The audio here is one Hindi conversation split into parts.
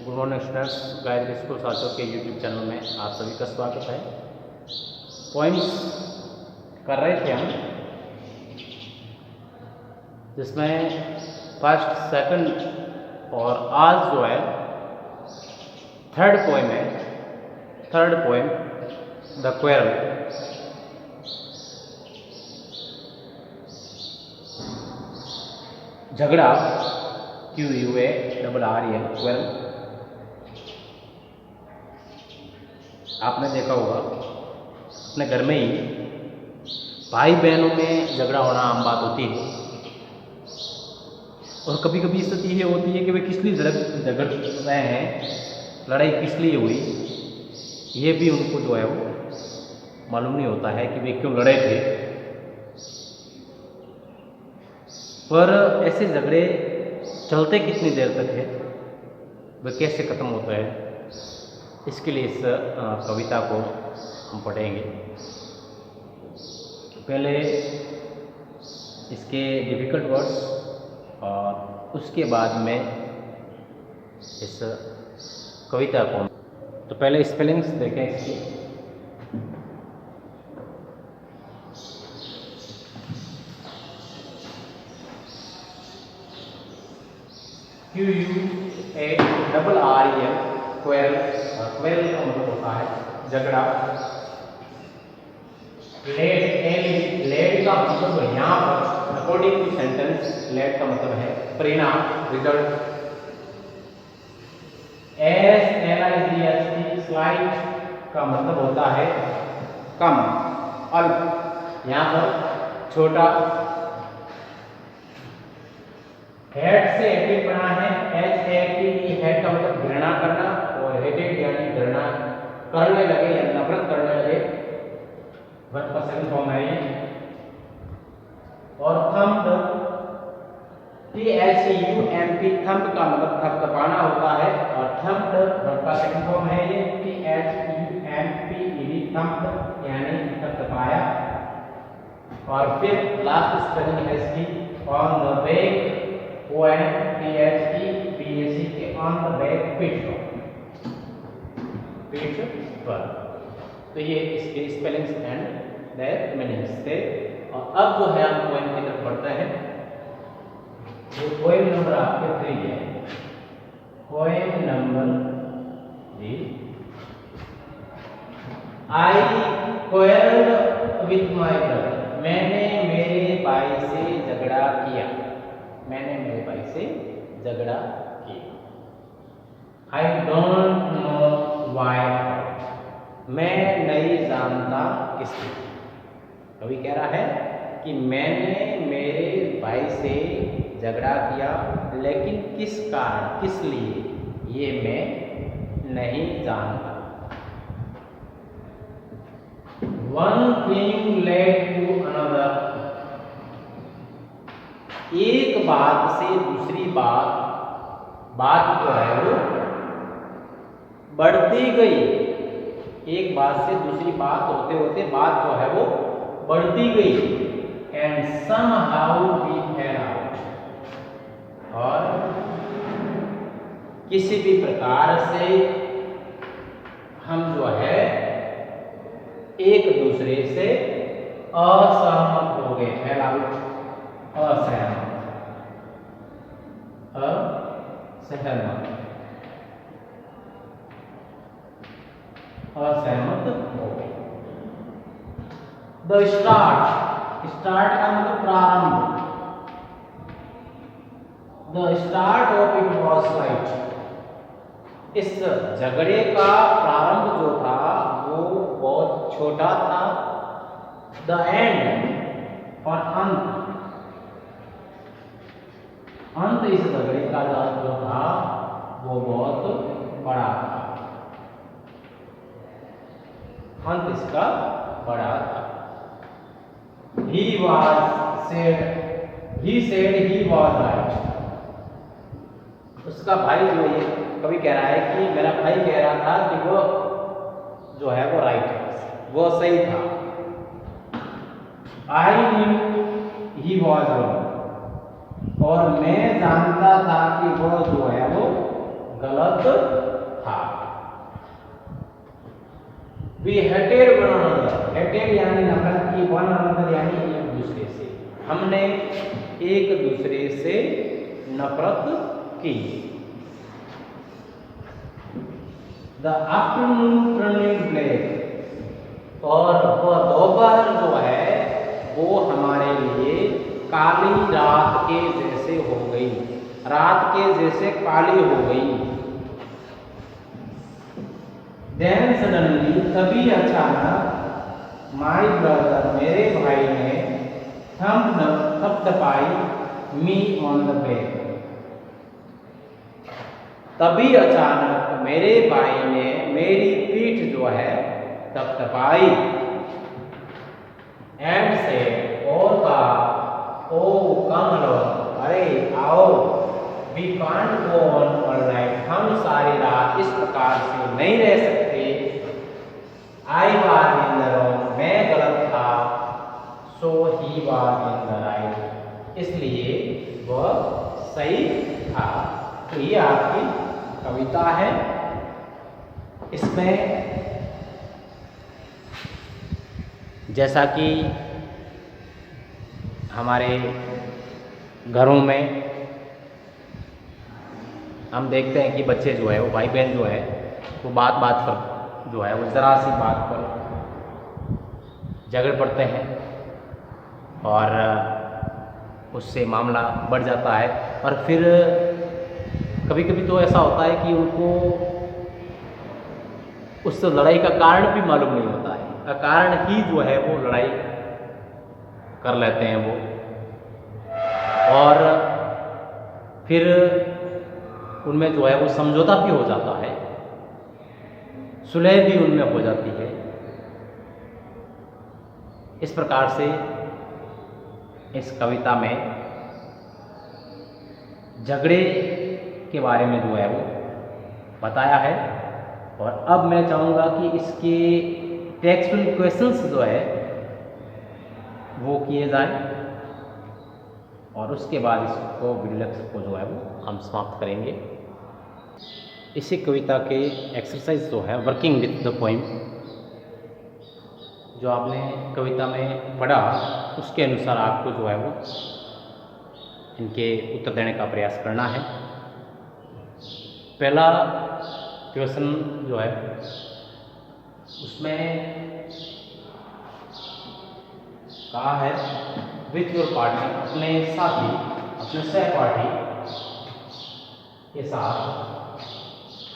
Good morning students, Gayatri school साथियों के यूट्यूब चैनल में आप सभी का स्वागत है। पॉइंट्स कर रहे थे हम, जिसमें फर्स्ट, सेकंड और आज जो है थर्ड पोएम है। Third poem the quarrel. झगड़ा, QUARREL, क्वेरल। आपने देखा होगा अपने घर में ही भाई बहनों में झगड़ा होना आम बात होती है, और कभी कभी स्थिति ये होती है कि वे किस लिए झगड़ रहे हैं, लड़ाई किस लिए हुई, ये भी उनको जो है वो मालूम नहीं होता है कि वे क्यों लड़े थे। पर ऐसे झगड़े चलते कितनी देर तक है, वे कैसे खत्म होता है, इसके लिए इस कविता को हम पढ़ेंगे। पहले इसके डिफ़िकल्ट वर्ड्स और उसके बाद में इस कविता को, तो पहले स्पेलिंग्स देखें इसकी। QUARREL, quarrel. क्वेरल का मतलब होता है झगड़ा। लेड का मतलब यहाँ पर अकॉर्डिंग टू सेंटेंस लेड का मतलब है परिणाम, रिजल्ट। SLIGHT स्लाइट का मतलब होता है कम, अल्प, यहाँ पर छोटा। हेड से हेटेड बना है, HATE, हेड का मतलब घृणा करना, और हेटेड यानी घृणा करने लगे या नफरत करने लगे, वर्ब का सेकंड फॉर्म है ये। और थंब, THUMP, थंब का मतलब थपथपाना होता है, और थंब वर्ब का सेकंड फॉर्म है ये। THUMPED, थंब यानी थपथपाया। और फिर लास्ट स्पेलिंग है इसकी ऑन द बैक, ONTHEBAC के ऑन द बैक, पीठ पर। तो ये इसके स्पेलिंग्स एंड देयर मीनिंग्स थे। और अब जो है हम पोएम की तरफ बढ़ते हैं। जो पोएम नंबर आपके 3 है, poem number 3। I quarrelled with my brother, मैंने मेरे भाई से झगड़ा किया। मैंने मेरे भाई से झगड़ा किया। आई डोंट नो व्हाई, मैं नहीं जानता किस लिए। कवि कह रहा है कि मैंने मेरे भाई से झगड़ा किया, लेकिन किस कारण, किस लिए, ये मैं नहीं जानता। One thing led to another, एक बात से दूसरी बात जो है वो बढ़ती गई। एक बात से दूसरी बात होते होते बात जो है वो बढ़ती गई। And somehow we fell out, और किसी भी प्रकार से हम जो है एक दूसरे से असहमत हो गए। फेल आउट, असहमत, असहमत हो गए। द स्टार्ट का मतलब प्रारंभ। The start of it was slight, इस झगड़े का प्रारंभ जो था वो बहुत छोटा था। द एंड, और अंत इस झगड़े का जो था वो बहुत बड़ा था। अंत इसका बड़ा था। He said he was right, उसका भाई जो ये कभी कह रहा है कि मेरा भाई कह रहा था कि वो जो है वो राइट है, वो सही था। I knew he was wrong, और मैं जानता था कि वो जो है वो गलत था। We hated one another, hated यानी नफरत की, वन अनदर यानी एक दूसरे से, हमने एक दूसरे से नफरत की। द आफ्टरनून टर्निंग ब्लैक, और वह दोपहर जो है वो हमारे लिए काली रात के जैसे हो गई, रात के जैसे काली हो गई। Then suddenly, तभी अचानक, माई ब्रदर मेरे भाई ने थपथपाई मी ऑन द बैक, तभी अचानक मेरे भाई ने मेरी पीठ जो है थपथपाई। एंड से, और कहा, ओ कम लो, अरे आओ, we can't go on all night, हम सारी रात इस प्रकार से नहीं रह सकते। I was in the wrong, मैं गलत था, so he was in the right, इसलिए वह सही था। तो ये आपकी कविता है। इसमें जैसा कि हमारे घरों में हम देखते हैं कि बच्चे जो है वो भाई बहन जो है वो बात बात पर जो है वो ज़रा सी बात पर झगड़ पड़ते हैं और उससे मामला बढ़ जाता है। और फिर कभी कभी तो ऐसा होता है कि उनको उस लड़ाई का कारण भी मालूम नहीं होता है, अकारण ही जो है वो लड़ाई कर लेते हैं वो, और फिर उनमें जो है वो समझौता भी हो जाता है, सुलह भी उनमें हो जाती है। इस प्रकार से इस कविता में झगड़े के बारे में जो है वो बताया है। और अब मैं चाहूँगा कि इसके टेक्सचुअल क्वेश्चंस जो है वो किए जाएं और उसके बाद इसको वीडियो लेक्चर को जो है वो हम समाप्त करेंगे। इसी कविता के एक्सरसाइज जो है वर्किंग विथ द पोइम, जो आपने कविता में पढ़ा उसके अनुसार आपको जो है वो इनके उत्तर देने का प्रयास करना है। पहला क्वेश्चन जो है उसमें कहा है विथ योर पार्टी, अपने साथी, अपने सहपाठी के साथ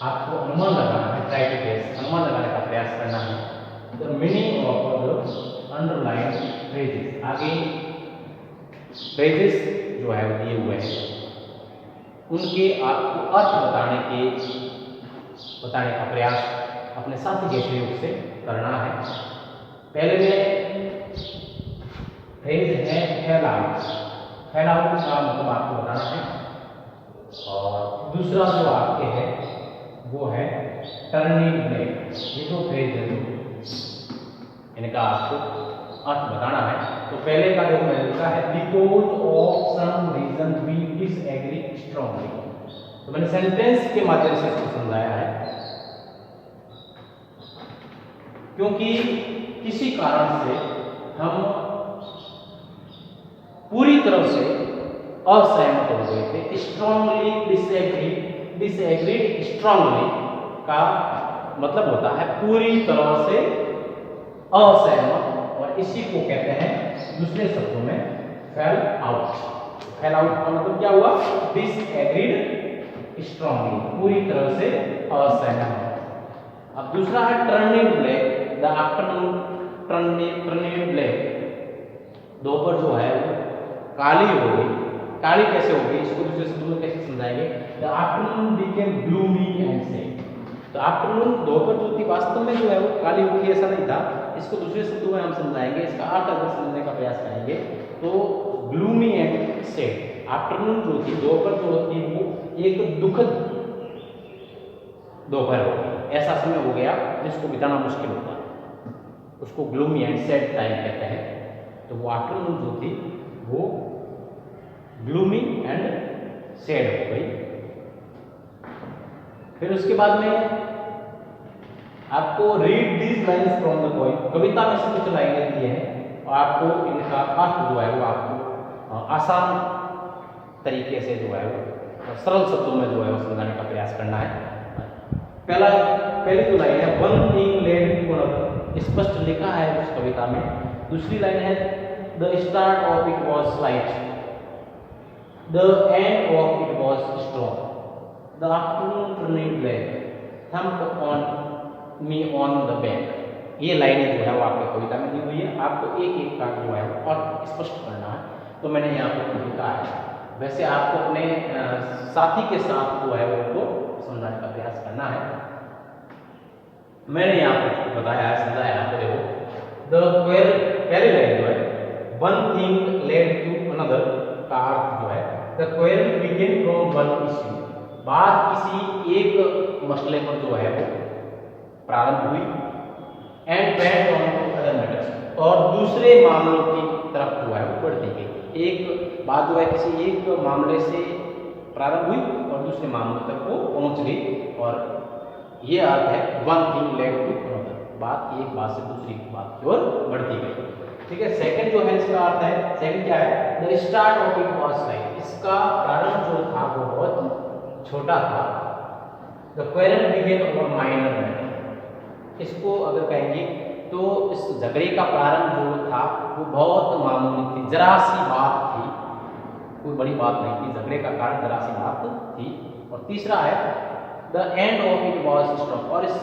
आपको अनुमान लगाना है, ट्राई टू गेस, अनुमान लगाने का प्रयास करना है the meaning of the underline phrases. आगे फ्रेजेस जो है वो दिए हुए हैं उनके आपको अर्थ बताने का प्रयास अपने साथी के सहयोग से करना है। पहले में फ्रेज है हेल आउट, हेल आउट का मतलब आपको बताना है। और दूसरा जो आपके है वो है टर्निंग ब्लैक। ये दो फ्रेज है, इनका आपको अर्थ बताना है। तो पहले का जो मैंने लिखा है because of some reason we disagree strongly, तो मैंने सेंटेंस के माध्यम से इसको समझाया है। क्योंकि किसी कारण से हम पूरी तरह से असहमत हो गए थे। स्ट्रांगली डिसएग्रीड स्ट्रांगली का मतलब होता है पूरी तरह से असहमत, और इसी को कहते हैं दूसरे शब्दों में फेल आउट। फेल आउट का मतलब क्या हुआ? डिसएग्रीड स्ट्रांगली, पूरी तरह से असहमत। अब दूसरा है turning black, the afternoon turning black, दोपहर जो है वो काली हो गई। काली कैसे हो गई, इसको दूसरे शब्दों में कैसे समझाएंगे? The afternoon became gloomy and said. तो आफ्टरनून दोपहर जो थी वास्तव में जो है वो काली हो गई ऐसा नहीं था, इसको दूसरे शब्दों में हम समझाएंगे, इसका अर्थ अगर समझने का प्रयास करेंगे तो ग्लूमी एंड सेड, आफ्टरनून जो थी, दोपहर जो होती वो एक दुखद दोपहर हो गई, ऐसा समय हो गया जिसको बिताना मुश्किल होता है, उसको ग्लूमी एंड सेड टाइम कहते हैं। तो वो आफ्टरनून जो थी वो ग्लूमी एंड सेड हो गई। फिर उसके बाद में आपको read these lines from the poem, कविता में से कुछ लाइनें दी हैं और आपको इनका अर्थ जो है वो आपको आसान तरीके से जो है वो सरल शब्दों में जो है वो समझाने का प्रयास करना है। पहली जो लाइन है one thing led to another, स्पष्ट लिखा है उस कविता में। दूसरी लाइन है the start of it was light, the end of it was strong, the afternoon turning black, thumped on me on the back. ये लाइनें जो है वो आपकी कविता में दी हुई है, आपको एक एक का जो है और स्पष्ट करना है। तो मैंने यहाँ पर लिखा है, वैसे आपको अपने साथी के साथ जो है वो उनको समझाने का प्रयास करना है। मैंने यहाँ पर बताया है, समझाया है, तो देखो द पहली लाइन जो है one thing led to another का अर्थ जो है the query begin from one issue, बात किसी एक मसले पर जो है वो प्रारंभ हुई, and went on to other matters, और दूसरे मामलों की तरफ जो है वो बढ़ती गई। एक बात जो है किसी एक मामले से प्रारंभ हुई और दूसरे मामले तक वो पहुंच गई, और ये अर्थ है one thing led to another, बात एक बात से दूसरी बात की ओर बढ़ती गई। ठीक है, सेकंड जो है इसका अर्थ है, सेकंड क्या है, the start of it was light, इसका प्रारंभ जो था वो बहुत छोटा था। The quarrel began over minor matter, इसको अगर कहेंगे तो इस झगड़े का प्रारंभ जो था वो बहुत मामूली थी, जरा सी बात थी, कोई बड़ी बात नहीं थी, झगड़े का कारण जरा सी बात थी। और तीसरा है the end of it was strong, और इस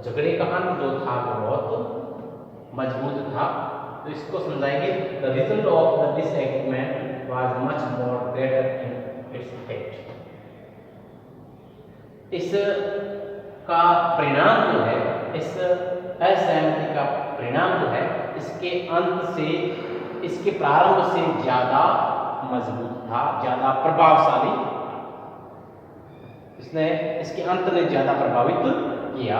झगड़े का अंत जो था वो बहुत मजबूत था। तो इसको समझाएंगे the result of the disagreement was much more greater in its effect, इस का परिणाम जो है, इस असहमति का परिणाम जो है इसके अंत से, इसके प्रारंभ से ज्यादा मजबूत था, ज्यादा प्रभावशाली, इसने इसके अंत ने ज्यादा प्रभावित किया।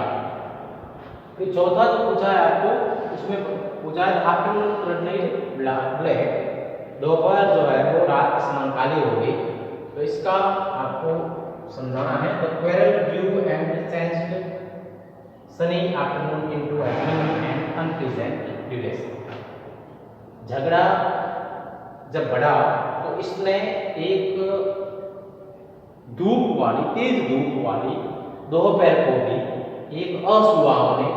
फिर चौथा जो पूछा है आपको, उसमें पूछा है आफ्टरनून टर्निंग ब्लैक, दोपहर जो है वो रात के समान काली हो गई। तो इसका आपको समझाना है the quarrel grew and changed sunny afternoon into a green and unpleasant duration, झगड़ा जब बढ़ा तो इसने एक धूप वाली, तेज धूप वाली दोपहर को भी एक असुहावने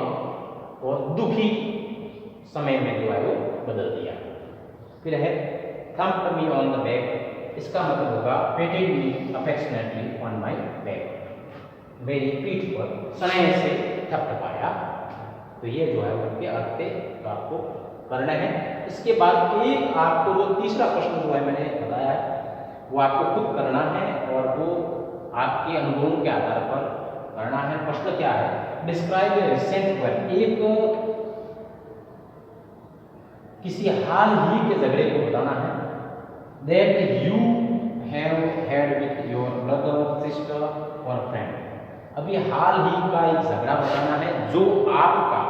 और दुखी समय में जो है वो बदल दिया। फिर है thumped me on the back, इसका मतलब होगा पेटेड मी अफेक्शनेटली ऑन माय बैक, मेरी पीठ पर स्नेह से थपथपाया। तो ये जो है उनके अर्थ तो आपको करना है। इसके बाद एक आपको जो तीसरा प्रश्न जो है मैंने बताया है वो आपको खुद करना है और वो आपके अनुभवों के आधार पर करना है। प्रश्न क्या है, डिस्क्राइब ए रिसेंट वर्ड, एक किसी हाल ही के झगड़े को बताना है। That you have had with your brother sister और फ्रेंड, अभी हाल ही का एक झगड़ा बताना है जो आपका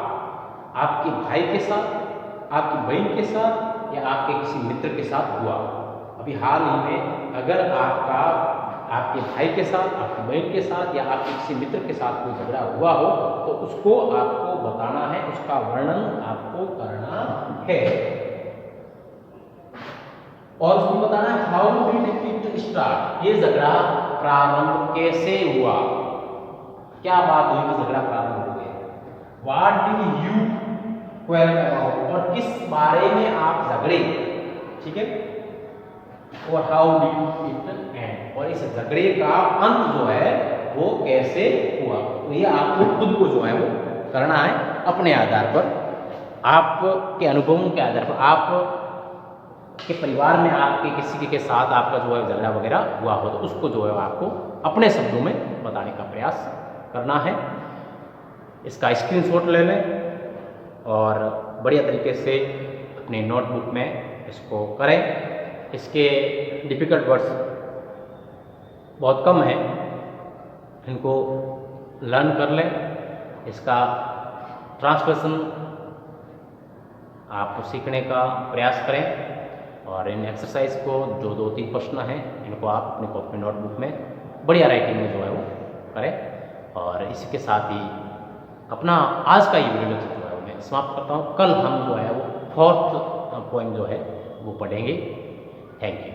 आपके भाई के साथ, आपकी बहन के साथ या आपके किसी मित्र के साथ हुआ। अभी हाल ही में अगर आपका आपके भाई के साथ, आपकी बहन के साथ या आपके किसी मित्र के साथ कोई झगड़ा हुआ हो तो उसको आपको बताना है, उसका वर्णन आपको करना है। और उसको बताना है हाउ डिड इट स्टार्ट, ये झगड़ा प्रारंभ कैसे हुआ, क्या बात हुई कि झगड़ा प्रारंभ हो गया। What did you quarrel about, और किस बारे में आप झगड़े, ठीक है। और हाउ डिड इट एंड, और इस झगड़े का अंत जो है वो कैसे हुआ। तो ये आपको खुद को जो है वो करना है अपने आधार पर, आपके अनुभवों के आधार पर, आप के परिवार में आपके किसी के साथ आपका जो है झगड़ा वगैरह हुआ हो तो उसको जो है आपको अपने शब्दों में बताने का प्रयास करना है। इसका स्क्रीनशॉट ले लें और बढ़िया तरीके से अपने नोटबुक में इसको करें। इसके डिफ़िकल्ट वर्ड्स बहुत कम हैं, इनको लर्न कर लें। इसका ट्रांसलेशन आप सीखने का प्रयास करें और इन एक्सरसाइज को जो 2-3 प्रश्न हैं इनको आप अपने कॉपी नोटबुक में बढ़िया राइटिंग में जो है वो करें। और इसी के साथ ही अपना आज का ये वीडियो लेक्चर जो है मैं समाप्त करता हूँ। कल हम जो है वो 4th पॉइंट जो है वो पढ़ेंगे। Thank you.